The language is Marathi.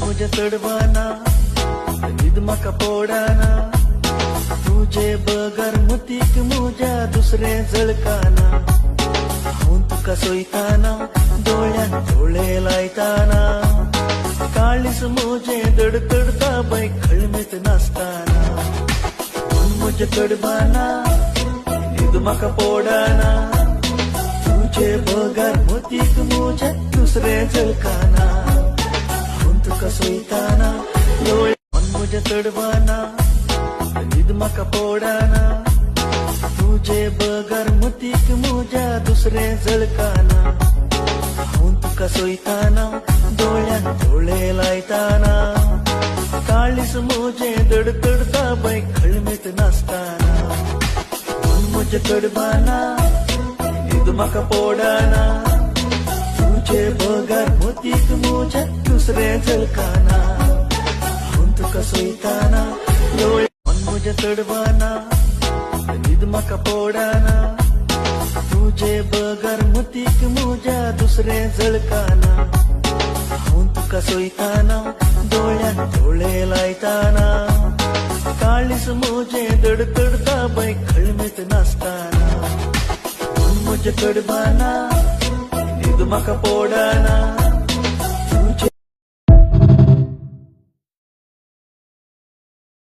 मुझे चढवाना ईद म्हाका पोडाना तुझे बगर मुतीक मुझ्या दुसरे जळकाना हांव तुका सोयताना दोळ्यान डोळे लायताना काळीस मुझे दडदडता बाय खळमेत नासताना मुझे चढवाना ईद म्हाका पोडाना तुझे बगर मुतीक मुझ्या दुसरे जळकाना तुका सोयताना डोळे मुझे चढवाना ईद म्हाका पोडाना तुझे बगर मुतीक मुझ्या दुसरे जळकाना हांव तुका सोयताना दोळ्यान डोळे लायताना काळीस मुझे दडदडता बाय खळमेत नासताना मुझे चढवाना ईद म्हाका पोडाना तुझे बगर मुतीक मुझ्या दुसरे जळकाना हांव तुका सोयताना डोळे मुझे चढवाना ईद म्हाका पोडाना तुझे बगर मुतीक मुझ्या दुसरे जळकाना हांव तुका सोयताना दोळ्यान डोळे लायताना काळीस मुझे दडदडता बाय खळमेत नासताना मुझे चढवाना ईद म्हाका पोडाना